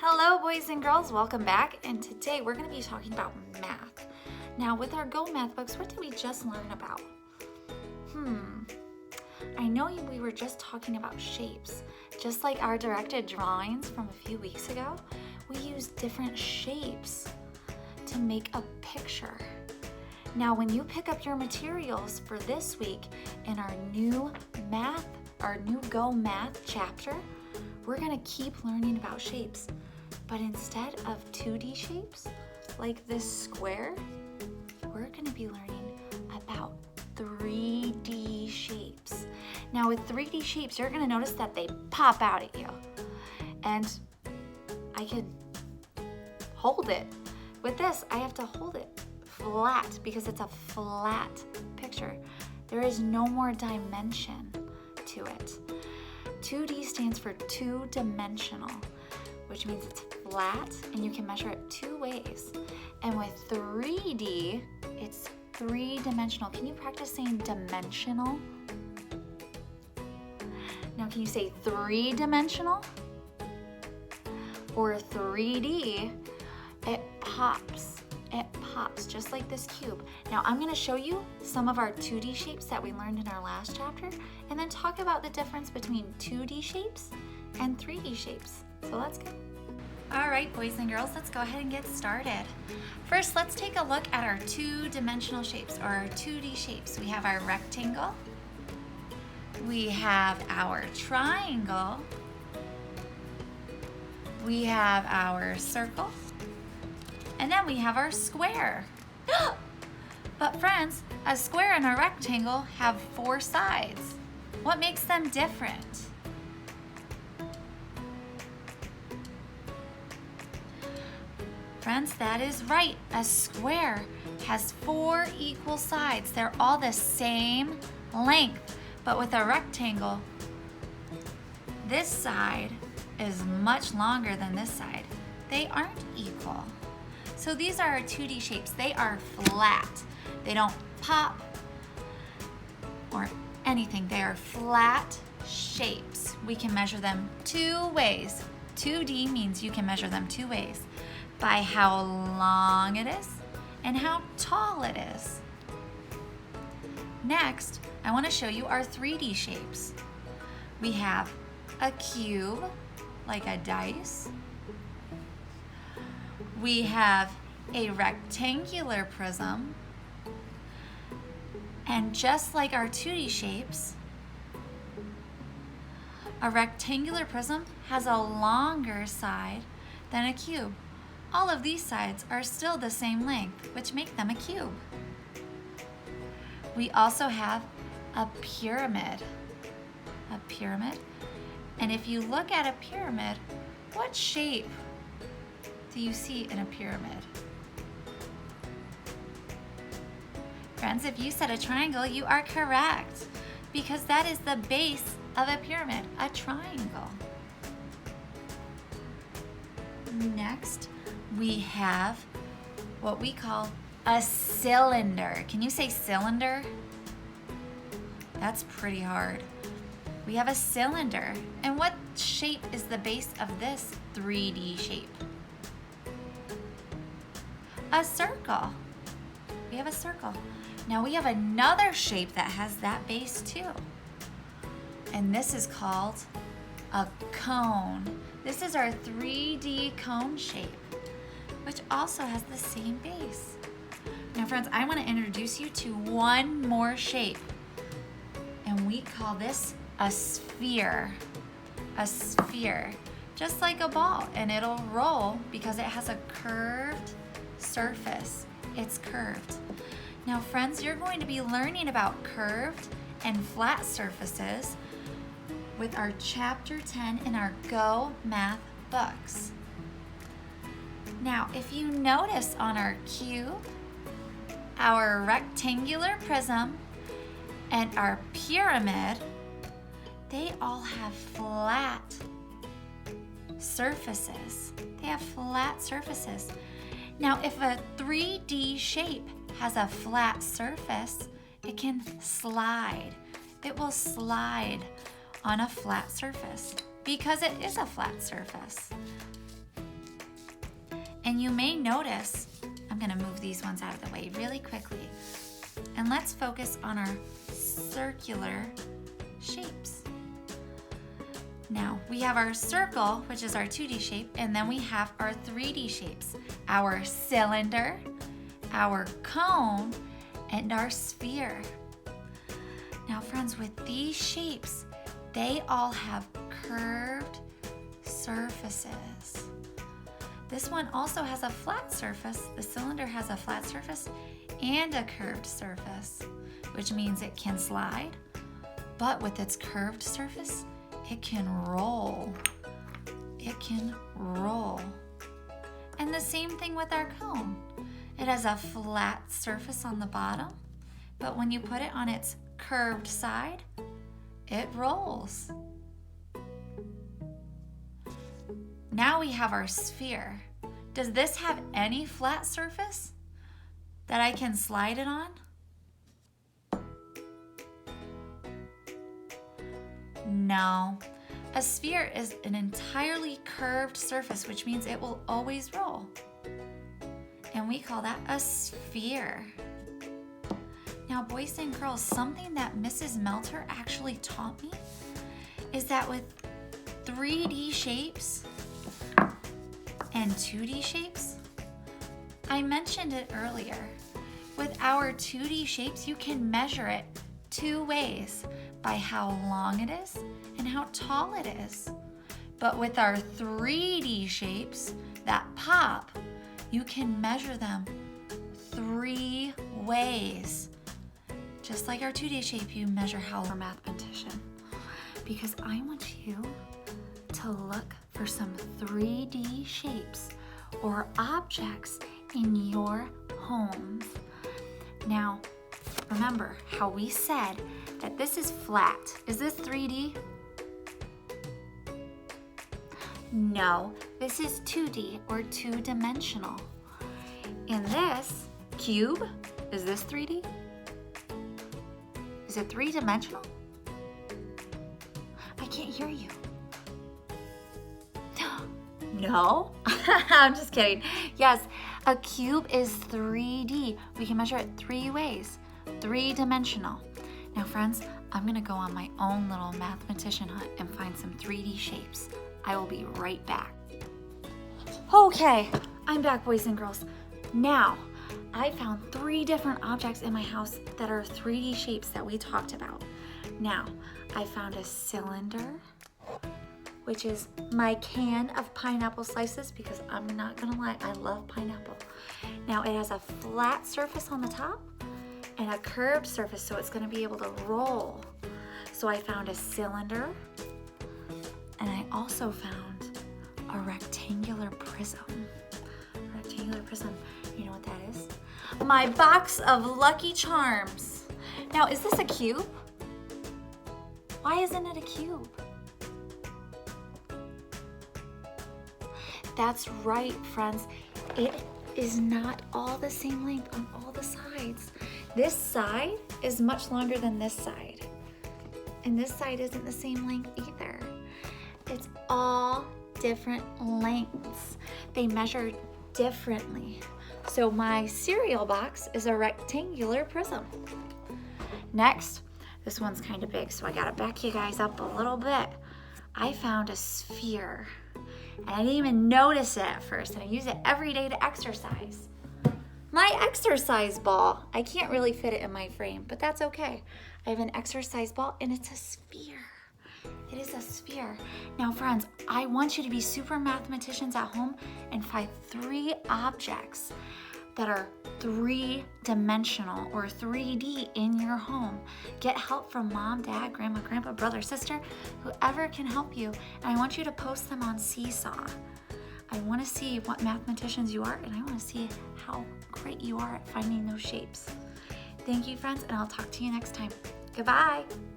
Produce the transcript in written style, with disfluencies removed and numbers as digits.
Hello boys and girls, welcome back, and today we're going to be talking about math. Now with our Go Math books, what did we just learn about? I know we were just talking about shapes. Just like our directed drawings from a few weeks ago, we use different shapes to make a picture. Now when you pick up your materials for this week in our new Go Math chapter, we're going to keep learning about shapes. But instead of 2D shapes, like this square, we're going to be learning about 3D shapes. Now with 3D shapes, you're going to notice that they pop out at you. And I can hold it. With this, I have to hold it flat because it's a flat picture. There is no more dimension to it. 2D stands for two-dimensional, which means it's flat and you can measure it two ways. And with 3D, it's three-dimensional. Can you practice saying dimensional? Now can you say three-dimensional? Or 3D, it pops. It pops just like this cube. Now I'm going to show you some of our 2D shapes that we learned in our last chapter and then talk about the difference between 2D shapes and 3D shapes. So let's go. All right, boys and girls, let's go ahead and get started. First, let's take a look at our two-dimensional shapes, or our 2D shapes. We have our rectangle, we have our triangle, we have our circle, and then we have our square. But friends, a square and a rectangle have 4 sides. What makes them different? Friends, that is right. A square has 4 equal sides. They're all the same length. But with a rectangle, this side is much longer than this side. They aren't equal. So these are our 2D shapes. They are flat. They don't pop or anything. They are flat shapes. We can measure them 2 ways. 2D means you can measure them 2 ways. By how long it is and how tall it is. Next, I want to show you our 3D shapes. We have a cube, like a dice. We have a rectangular prism. And just like our 2D shapes, a rectangular prism has a longer side than a cube. All of these sides are still the same length, which make them a cube. We also have a pyramid. A pyramid. And if you look at a pyramid, what shape do you see in a pyramid? Friends, if you said a triangle, you are correct, because that is the base of a pyramid, a triangle. Next, we have what we call a cylinder. Can you say cylinder? That's pretty hard. We have a cylinder. And what shape is the base of this 3D shape? A circle. We have a circle. Now we have another shape that has that base too. And this is called a cone. This is our 3D cone shape, which also has the same base. Now friends, I want to introduce you to one more shape, and we call this a sphere. A sphere, just like a ball, and it'll roll because it has a curved surface. It's curved. Now friends, you're going to be learning about curved and flat surfaces with our chapter 10 in our Go Math books. Now, if you notice on our cube, our rectangular prism, and our pyramid, they all have flat surfaces. They have flat surfaces. Now, if a 3D shape has a flat surface, it can slide. It will slide on a flat surface because it is a flat surface. And you may notice, I'm gonna move these ones out of the way really quickly. And let's focus on our circular shapes. Now, we have our circle, which is our 2D shape, and then we have our 3D shapes, our cylinder, our cone, and our sphere. Now, friends, with these shapes, they all have curved surfaces. This one also has a flat surface. The cylinder has a flat surface and a curved surface, which means it can slide, but with its curved surface, it can roll. It can roll. And the same thing with our cone. It has a flat surface on the bottom, but when you put it on its curved side, it rolls. Now we have our sphere. Does this have any flat surface that I can slide it on? No. A sphere is an entirely curved surface, which means it will always roll. And we call that a sphere. Now, boys and girls, something that Mrs. Melter actually taught me is that with 3D shapes and 2D shapes, I mentioned it earlier. With our 2D shapes, you can measure it two ways, by how long it is and how tall it is. But with our 3D shapes that pop, you can measure them three ways. Just like our 2D shape, you measure how we're a mathematician. Because I want you to look for some 3D shapes or objects in your homes. Now, remember how we said that this is flat. Is this 3D? No, this is 2D or two-dimensional. And this cube, is this 3D? Is it three-dimensional? I can't hear you. No, I'm just kidding. Yes, a cube is 3D. We can measure it three ways, three-dimensional. Now, friends, I'm gonna go on my own little mathematician hunt and find some 3D shapes. I will be right back. Okay, I'm back, boys and girls. Now, I found 3 different objects in my house that are 3D shapes that we talked about. Now, I found a cylinder, which is my can of pineapple slices, because I'm not gonna lie, I love pineapple. Now, it has a flat surface on the top and a curved surface, so it's gonna be able to roll. So I found a cylinder, and I also found a rectangular prism. Rectangular prism, you know what that is? My box of Lucky Charms. Now, is this a cube? Why isn't it a cube? That's right, friends. It is not all the same length on all the sides. This side is much longer than this side. And this side isn't the same length either. It's all different lengths. They measure differently. So my cereal box is a rectangular prism. Next, this one's kind of big, so I gotta back you guys up a little bit. I found a sphere. And I didn't even notice it at first, and I use it every day to exercise. My exercise ball. I can't really fit it in my frame, but that's okay. I have an exercise ball, and it's a sphere. It is a sphere. Now, friends, I want you to be super mathematicians at home and find 3 objects that are 3-dimensional or 3D in your home. Get help from mom, dad, grandma, grandpa, brother, sister, whoever can help you. And I want you to post them on Seesaw. I want to see what mathematicians you are, and I want to see how great you are at finding those shapes. Thank you, friends, and I'll talk to you next time. Goodbye.